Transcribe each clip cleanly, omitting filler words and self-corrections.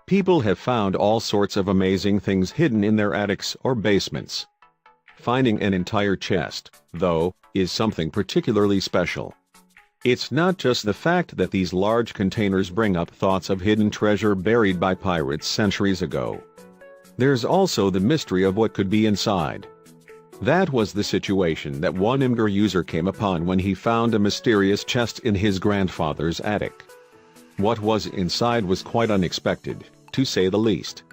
People have found all sorts of amazing things hidden in their attics or basements. Finding an entire chest, though, is something particularly special. It's not just the fact that these large containers bring up thoughts of hidden treasure buried by pirates centuries ago. There's also the mystery of what could be inside. That was the situation that one Imgur user came upon when he found a mysterious chest in his grandfather's attic. What was inside was quite unexpected, to say the least.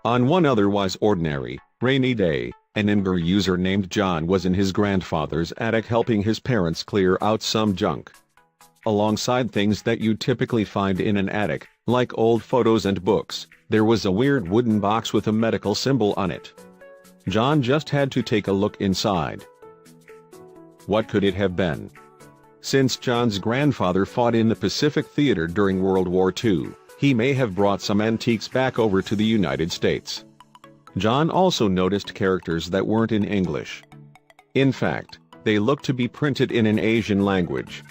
On one otherwise ordinary, rainy day, an Imgur user named John was in his grandfather's attic helping his parents clear out some junk. Alongside things that you typically find in an attic, like old photos and books, there was a weird wooden box with a medical symbol on it. John just had to take a look inside. What could it have been? Since John's grandfather fought in the Pacific Theater during World War II, he may have brought some antiques back over to the United States. John also noticed characters that weren't in English. In fact, they looked to be printed in an Asian language.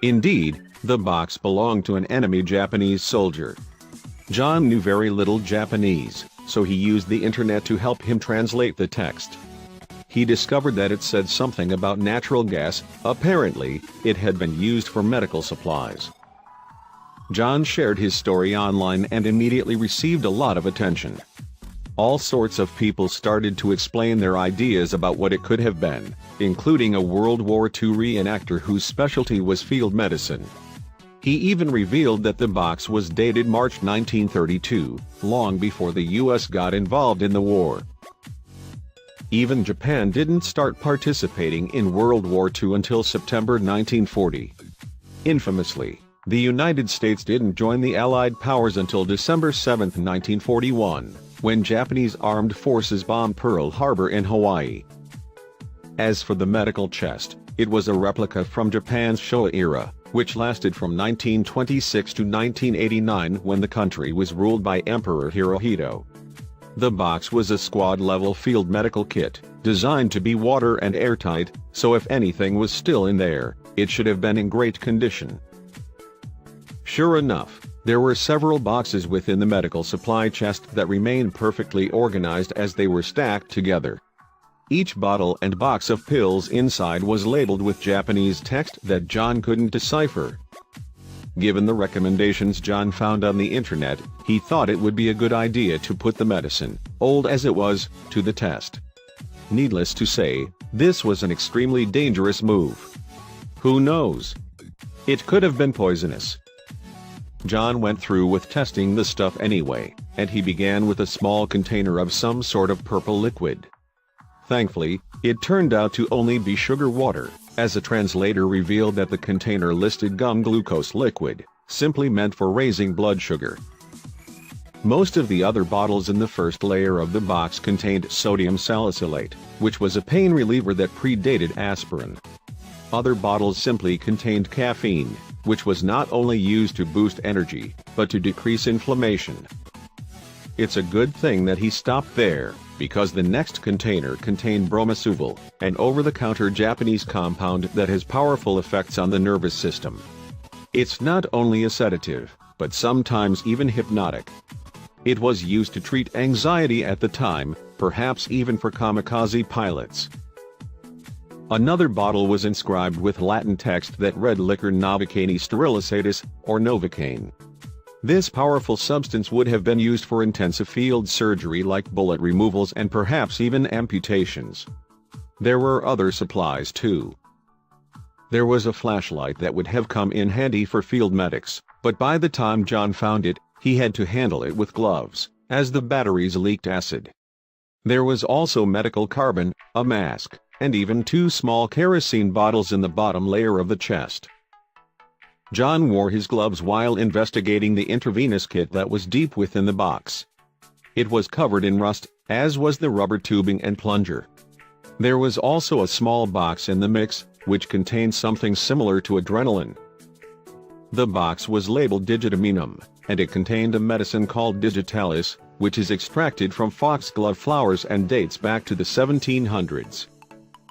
Indeed, the box belonged to an enemy Japanese soldier. John knew very little Japanese, so he used the internet to help him translate the text. He discovered that it said something about natural gas. Apparently, it had been used for medical supplies. John shared his story online and immediately received a lot of attention. All sorts of people started to explain their ideas about what it could have been, including a World War II reenactor whose specialty was field medicine. He even revealed that the box was dated March 1932, long before the US got involved in the war. Even Japan didn't start participating in World War II until September 1940. Infamously, the United States didn't join the Allied powers until December 7, 1941, when Japanese armed forces bombed Pearl Harbor in Hawaii. As for the medical chest, it was a replica from Japan's Showa era, which lasted from 1926 to 1989 when the country was ruled by Emperor Hirohito. The box was a squad-level field medical kit, designed to be water and airtight, so if anything was still in there, it should have been in great condition. Sure enough, there were several boxes within the medical supply chest that remained perfectly organized as they were stacked together. Each bottle and box of pills inside was labeled with Japanese text that John couldn't decipher. Given the recommendations John found on the internet, he thought it would be a good idea to put the medicine, old as it was, to the test. Needless to say, this was an extremely dangerous move. Who knows? It could have been poisonous. John went through with testing the stuff anyway, and he began with a small container of some sort of purple liquid. Thankfully, it turned out to only be sugar water, as a translator revealed that the container listed gum glucose liquid, simply meant for raising blood sugar. Most of the other bottles in the first layer of the box contained sodium salicylate, which was a pain reliever that predated aspirin. Other bottles simply contained caffeine, which was not only used to boost energy, but to decrease inflammation. It's a good thing that he stopped there, because the next container contained bromosuvil, an over-the-counter Japanese compound that has powerful effects on the nervous system. It's not only a sedative, but sometimes even hypnotic. It was used to treat anxiety at the time, perhaps even for kamikaze pilots. Another bottle was inscribed with Latin text that read liquor novocaine sterilisatus, or novocaine. This powerful substance would have been used for intensive field surgery like bullet removals and perhaps even amputations. There were other supplies too. There was a flashlight that would have come in handy for field medics, but by the time John found it, he had to handle it with gloves, as the batteries leaked acid. There was also medical carbon, a mask, and even 2 small kerosene bottles in the bottom layer of the chest. John wore his gloves while investigating the intravenous kit that was deep within the box. It was covered in rust, as was the rubber tubing and plunger. There was also a small box in the mix, which contained something similar to adrenaline. The box was labeled digitaminum, and it contained a medicine called digitalis, which is extracted from foxglove flowers and dates back to the 1700s.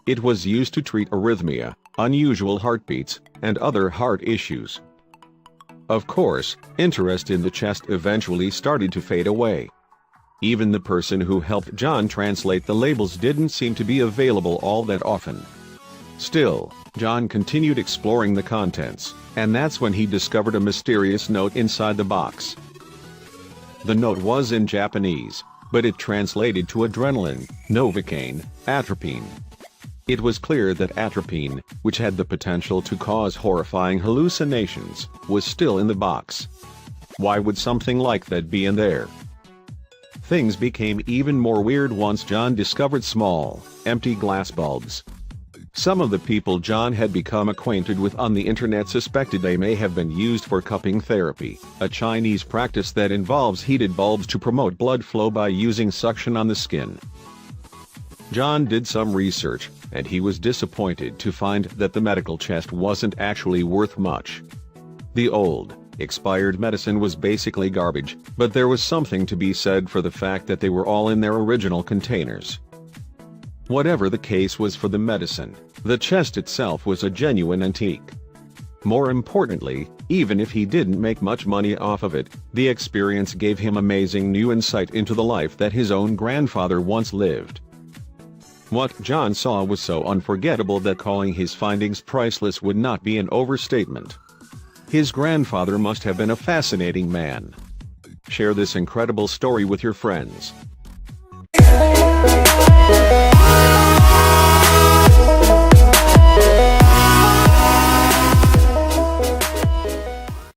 It was used to treat arrhythmia, unusual heartbeats, and other heart issues. Of course, interest in the chest eventually started to fade away. Even the person who helped John translate the labels didn't seem to be available all that often. Still, John continued exploring the contents, and that's when he discovered a mysterious note inside the box. The note was in Japanese, but it translated to adrenaline, novocaine, atropine. It was clear that atropine, which had the potential to cause horrifying hallucinations, was still in the box. Why would something like that be in there? Things became even more weird once John discovered small, empty glass bulbs. Some of the people John had become acquainted with on the internet suspected they may have been used for cupping therapy, a Chinese practice that involves heated bulbs to promote blood flow by using suction on the skin. John did some research, and he was disappointed to find that the medical chest wasn't actually worth much. The old, expired medicine was basically garbage, but there was something to be said for the fact that they were all in their original containers. Whatever the case was for the medicine, the chest itself was a genuine antique. More importantly, even if he didn't make much money off of it, the experience gave him amazing new insight into the life that his own grandfather once lived. What John saw was so unforgettable that calling his findings priceless would not be an overstatement. His grandfather must have been a fascinating man. Share this incredible story with your friends.